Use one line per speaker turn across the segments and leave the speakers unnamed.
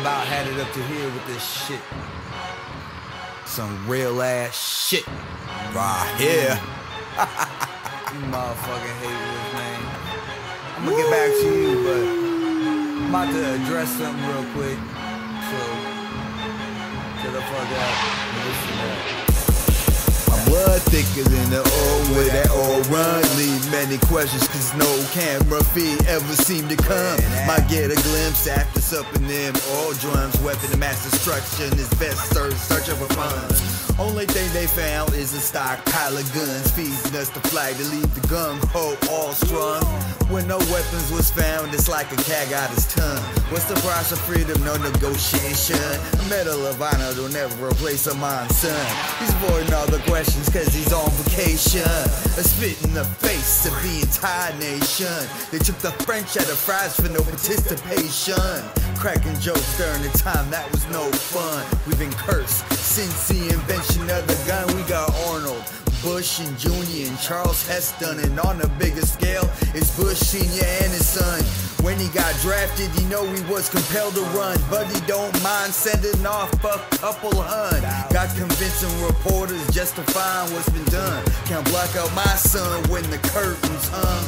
about had it up to here with this shit. Some real ass shit right here. You motherfucking haters, man. I'm gonna get back to you, but I'm about to address something real quick. So, shut the fuck up and listen up. My blood thicker than the old where that old run. Leave many questions cause no camera feed ever seem to come. Might get a glimpse after supping them oil drums. Weapon of mass destruction is best served searching for funds. Only thing they found is a stockpile of guns, feeding us the flag to leave the gung-ho all strung. When no weapons was found, it's like a cat got his tongue. What's the price of freedom? No negotiation. A medal of honor will never replace a man's son. He's avoiding all the questions cause he's on vacation. A spit in the face of the entire nation. They took the French out of fries for no participation. Cracking jokes during the time that was no fun. We've been cursed since the invention of the gun. We got Arnold, Bush and Jr. and Charles Heston, and on a bigger scale it's Bush Sr. and his son. When he got drafted, you know he was compelled to run, but he don't mind sending off a couple hun. Got convincing reporters justifying what's been done. Can't block out my son when the curtains hung.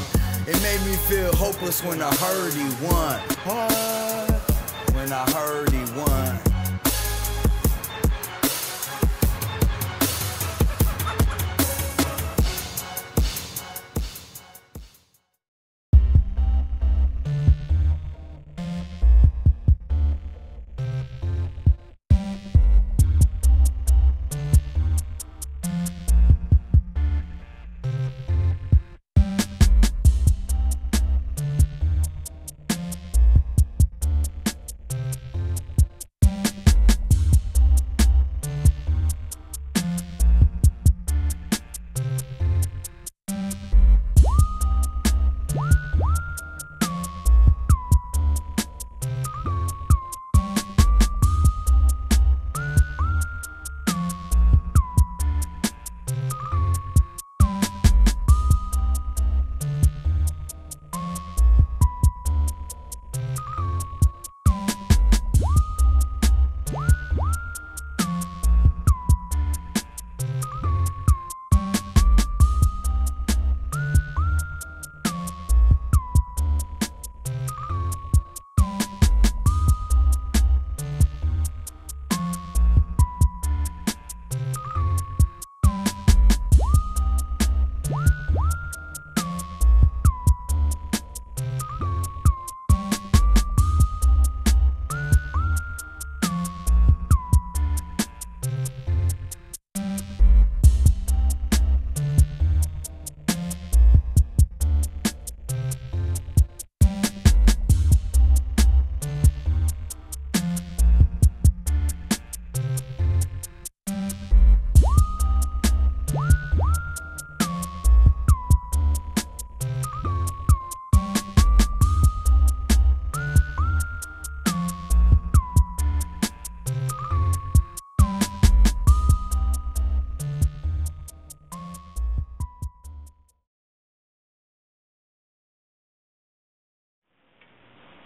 It made me feel hopeless when I heard he won. What? When I heard he won.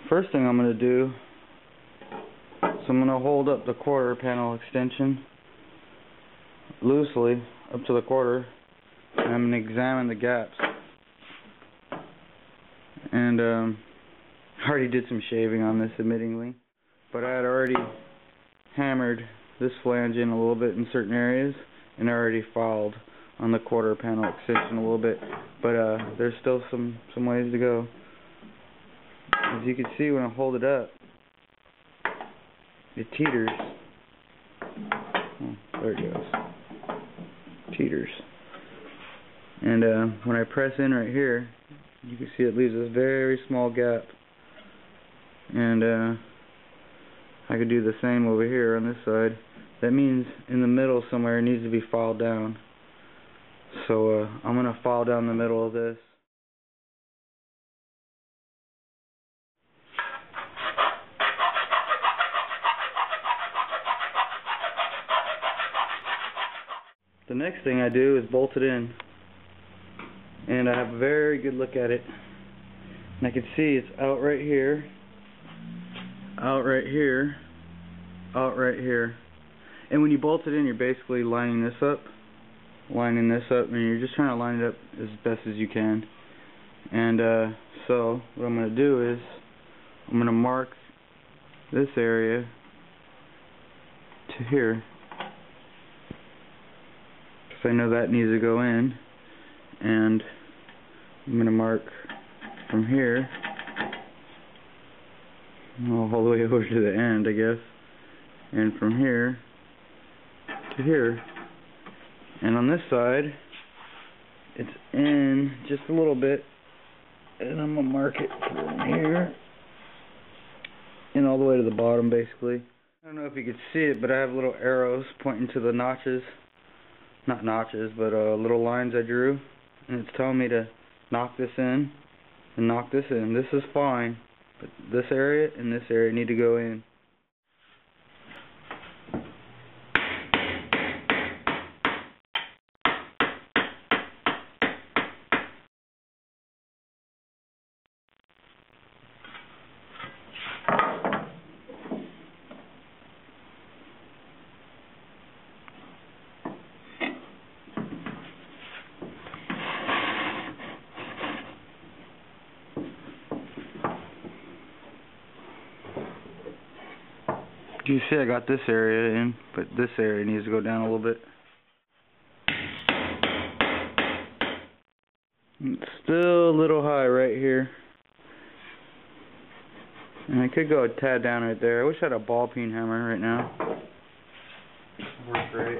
First thing I'm going to do is I'm going to hold up the quarter panel extension loosely up to the quarter, and I'm going to examine the gaps. And I already did some shaving on this, admittingly, but I had already hammered this flange in a little bit in certain areas, and I already filed on the quarter panel extension a little bit, but there's still some ways to go. As you can see, when I hold it up, it teeters. Oh, there it goes. Teeters. And when I press in right here, you can see it leaves this very small gap. And I could do the same over here on this side. That means in the middle somewhere it needs to be filed down. So I'm going to file down the middle of this. The next thing I do is bolt it in, and I have a very good look at it, and I can see it's out right here, out right here. And when you bolt it in, you're basically lining this up, and you're just trying to line it up as best as you can. And so what I'm going to do is I'm going to mark this area to here, because I know that needs to go in, and I'm going to mark from here all the way over to the end, I guess, and from here to here. And on this side, it's in just a little bit, and I'm going to mark it from here and all the way to the bottom, basically. I don't know if you could see it, but I have little arrows pointing to the notches. Not notches, but little lines I drew. And it's telling me to knock this in and knock this in. This is fine, but this area and this area need to go in. You see I got this area in, but this area needs to go down a little bit. It's still a little high right here. And I could go a tad down right there. I wish I had a ball peen hammer right now. Works great.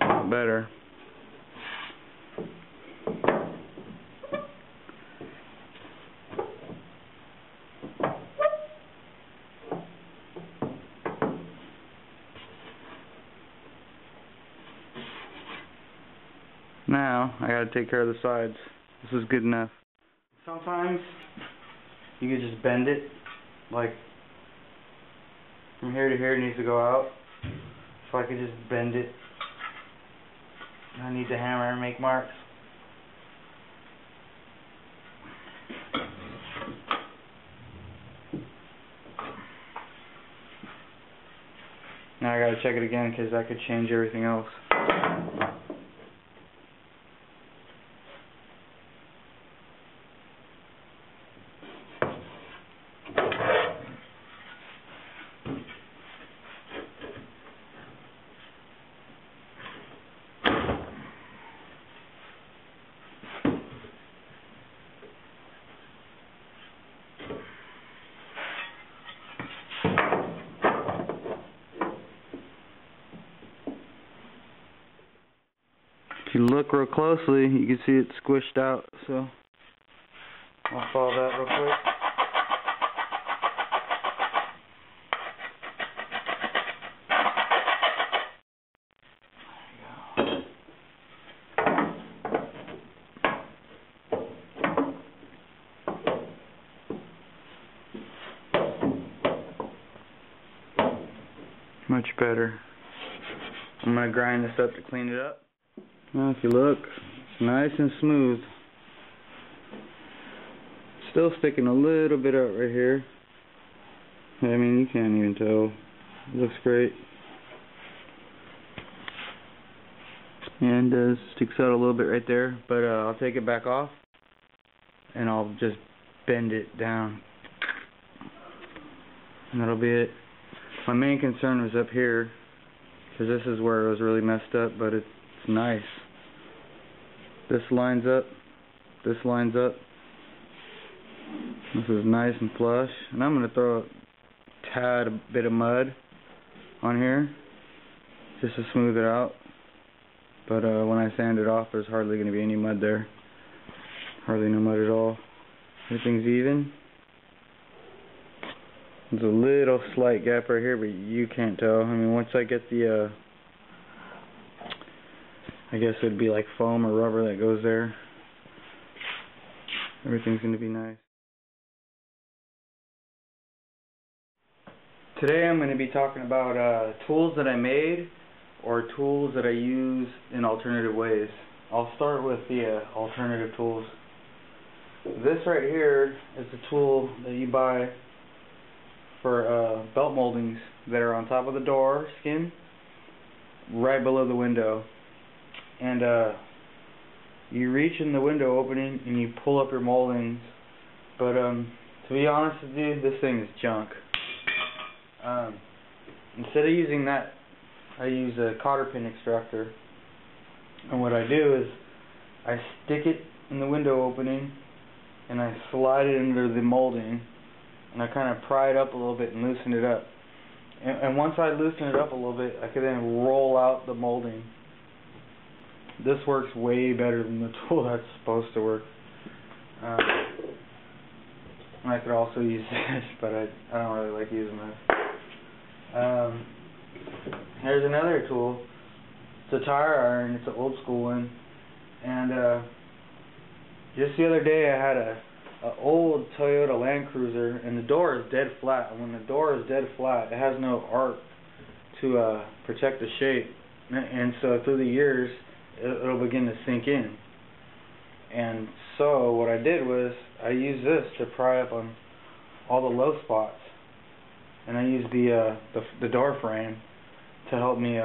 A lot better. Now I gotta take care of the sides. This is good enough. Sometimes you can just bend it, like from here to here it needs to go out. So I could just bend it. I need the hammer and make marks. Now I gotta check it again because that could change everything else. If you look real closely, you can see it squished out, so I'll follow that real quick. Much better. I'm going to grind this up to clean it up. Now if you look, it's nice and smooth. Still sticking a little bit out right here. I mean, you can't even tell. It looks great. And sticks out a little bit right there, but I'll take it back off and I'll just bend it down. And that'll be it. My main concern was up here, because this is where it was really messed up, but it's nice. This lines up, this lines up. This is nice and flush. And I'm going to throw a bit of mud on here, just to smooth it out. but when I sand it off, there's hardly going to be any mud there. Hardly no mud at all. Everything's even. There's a little slight gap right here, but you can't tell. I mean, once I get the, I guess it'd be like foam or rubber that goes there, everything's going to be nice. Today I'm going to be talking about tools that I made or tools that I use in alternative ways. I'll start with the alternative tools. This right here is a tool that you buy for belt moldings that are on top of the door skin, right below the window. And you reach in the window opening and you pull up your moldings. But to be honest with you, this thing is junk. Instead of using that, I use a cotter pin extractor. And what I do is I stick it in the window opening and I slide it into the molding and I kind of pry it up a little bit and loosen it up. And once I loosen it up a little bit, I can then roll out the molding. This works way better than the tool that's supposed to work. I could also use this, but I don't really like using this. Here's another tool. It's a tire iron. It's an old school one. And just the other day I had a old Toyota Land Cruiser, and the door is dead flat. And when the door is dead flat, it has no arc to protect the shape. And so through the years, it'll begin to sink in. And so what I did was I used this to pry up on all the low spots. And I used the door frame to help me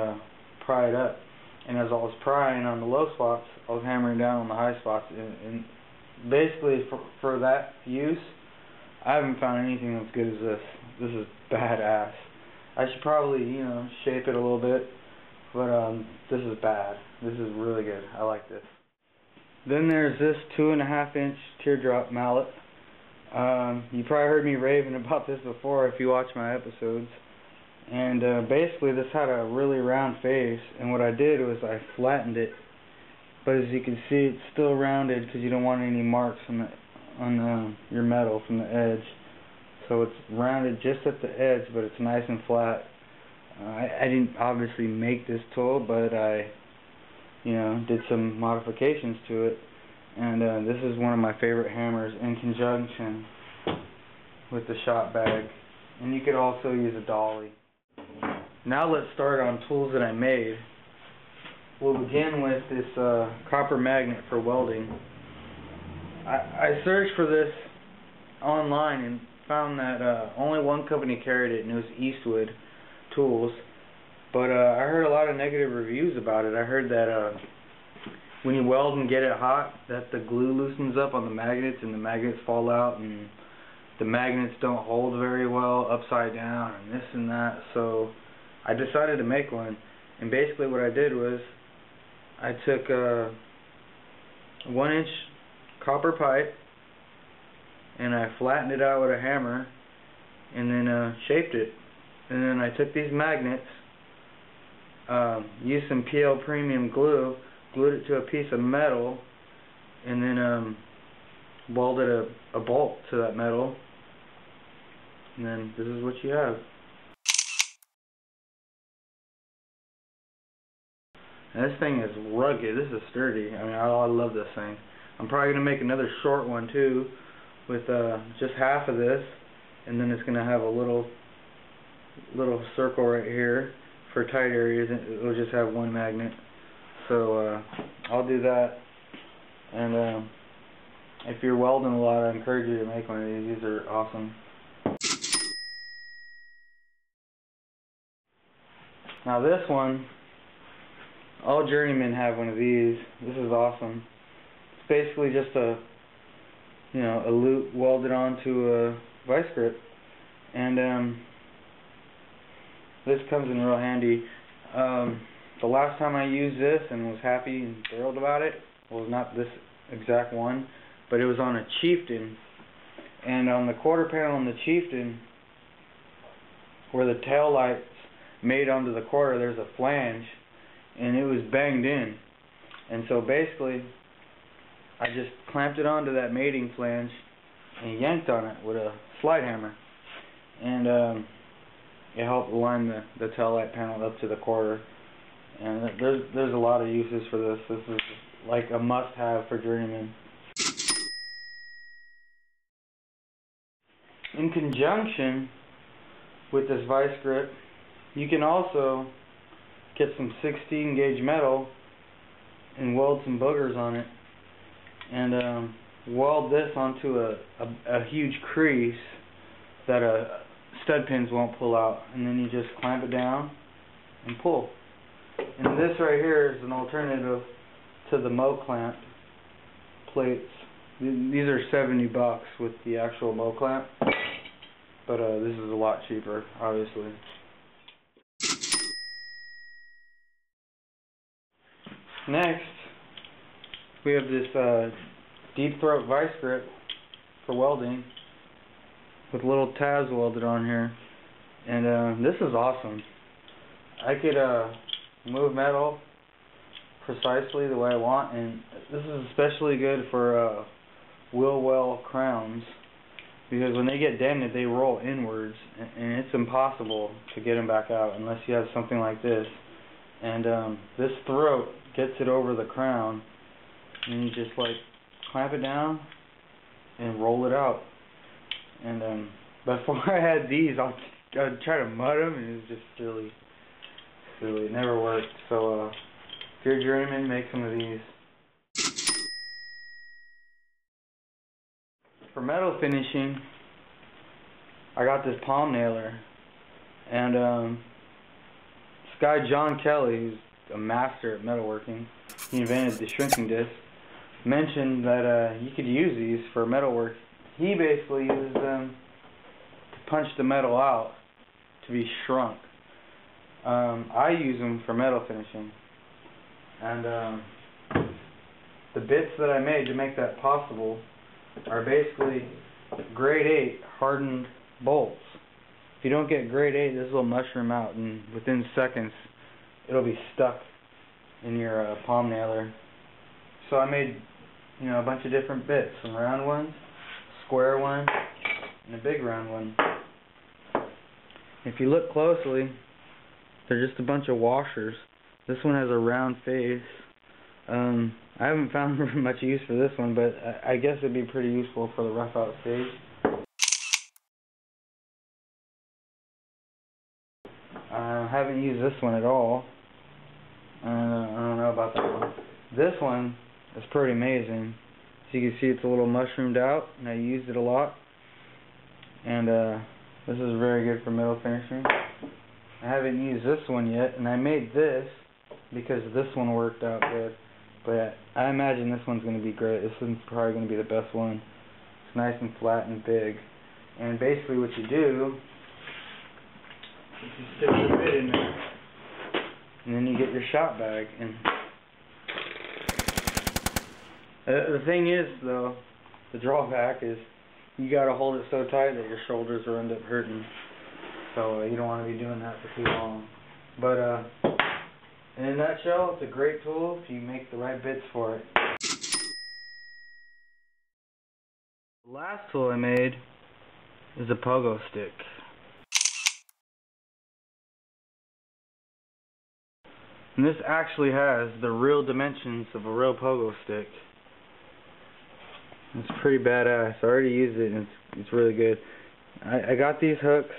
pry it up. And as I was prying on the low spots, I was hammering down on the high spots. And basically, for that use, I haven't found anything that's good as this. This is badass. I should probably, shape it a little bit, but this is bad. This is really good. I like this. Then there's this 2.5-inch teardrop mallet. You probably heard me raving about this before if you watch my episodes. And basically this had a really round face, and what I did was I flattened it. But as you can see, it's still rounded because you don't want any marks on your metal from the edge. So it's rounded just at the edge, but it's nice and flat. I didn't obviously make this tool, but I did some modifications to it. And this is one of my favorite hammers in conjunction with the shop bag. And you could also use a dolly. Now let's start on tools that I made. We'll begin with this copper magnet for welding. I searched for this online and found that only one company carried it, and it was Eastwood Tools. But I heard a lot of negative reviews about it. I heard that when you weld and get it hot, that the glue loosens up on the magnets and the magnets fall out, and the magnets don't hold very well upside down and this and that. So I decided to make one, and basically what I did was I took a 1-inch copper pipe and I flattened it out with a hammer and then shaped it. And then I took these magnets, used some PL premium glue, glued it to a piece of metal, and then welded a bolt to that metal. And then this is what you have. And this thing is rugged. This is sturdy. I mean, I love this thing. I'm probably going to make another short one too, with just half of this, and then it's going to have a little circle right here for tight areas, and it'll just have one magnet. So I'll do that. And if you're welding a lot, I encourage you to make one of these. These are awesome. Now this one, all journeymen have one of these. This is awesome. It's basically just a loop welded onto a vice grip, and this comes in real handy. The last time I used this and was happy and thrilled about it was not this exact one, but it was on a Chieftain, and on the quarter panel on the Chieftain, where the tail lights made onto the quarter, there's a flange, and it was banged in. And so basically, I just clamped it onto that mating flange and yanked on it with a slide hammer. And it helped align the tail light panel up to the quarter. And there's a lot of uses for this. This is like a must-have for journeyman. In conjunction with this vice grip, you can also get some 16 gauge metal and weld some boogers on it, and weld this onto a huge crease that stud pins won't pull out, and then you just clamp it down and pull. And this right here is an alternative to the Mo clamp plates. These are $70 with the actual Mo clamp, but this is a lot cheaper, obviously. Next, we have this deep throat vice grip for welding with little tabs welded on here, and this is awesome. I could move metal precisely the way I want, and this is especially good for wheel well crowns, because when they get dented they roll inwards, and it's impossible to get them back out unless you have something like this. And this throat gets it over the crown, and you just like clamp it down and roll it out. And before I had these, I'd try to mud them, and it was just silly. It never worked. So if you're a journeyman, make some of these. For metal finishing, I got this palm nailer, and this guy John Kelly, who's a master at metalworking, he invented the shrinking disc, mentioned that you could use these for metalwork. He basically uses them to punch the metal out to be shrunk. I use them for metal finishing, and the bits that I made to make that possible are basically grade 8 hardened bolts. If you don't get grade 8, this will mushroom out, and within seconds it'll be stuck in your palm nailer. So I made, a bunch of different bits, some round ones, square one, and a big round one. If you look closely, they're just a bunch of washers. This one has a round face. I haven't found much use for this one, but I guess it'd be pretty useful for the rough out stage. I haven't used this one at all. I don't know about that one. This one is pretty amazing. As you can see, it's a little mushroomed out, and I used it a lot. And this is very good for metal finishing. I haven't used this one yet, and I made this because this one worked out good. But I imagine this one's going to be great. This one's probably going to be the best one. It's nice and flat and big. And basically what you do is you stick the bit in there, and then you get your shop bag. And the thing is, though, the drawback is you got to hold it so tight that your shoulders will end up hurting. So you don't want to be doing that for too long. But in a nutshell, it's a great tool if you make the right bits for it. The last tool I made is a pogo stick. And this actually has the real dimensions of a real pogo stick. It's pretty badass. I already used it, and it's really good. I got these hooks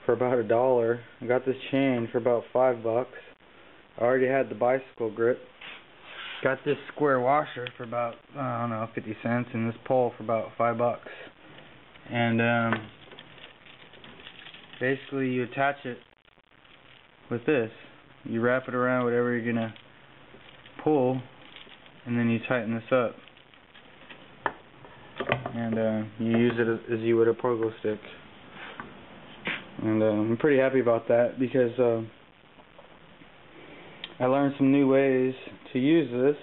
for about $1. I got this chain for about $5. I already had the bicycle grip. Got this square washer for about, I don't know, 50 cents, and this pole for about $5. And basically you attach it with this. You wrap it around whatever you're gonna pull, and then you tighten this up. And you use it as you would a pogo stick. And I'm pretty happy about that, because I learned some new ways to use this,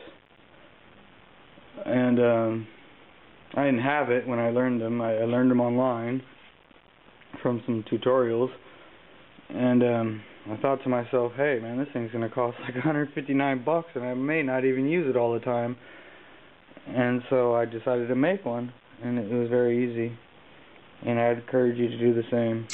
and I didn't have it when I learned them. I learned them online from some tutorials, and I thought to myself, hey man, this thing's gonna cost like $159 and I may not even use it all the time. And so I decided to make one, and it was very easy. And I'd encourage you to do the same.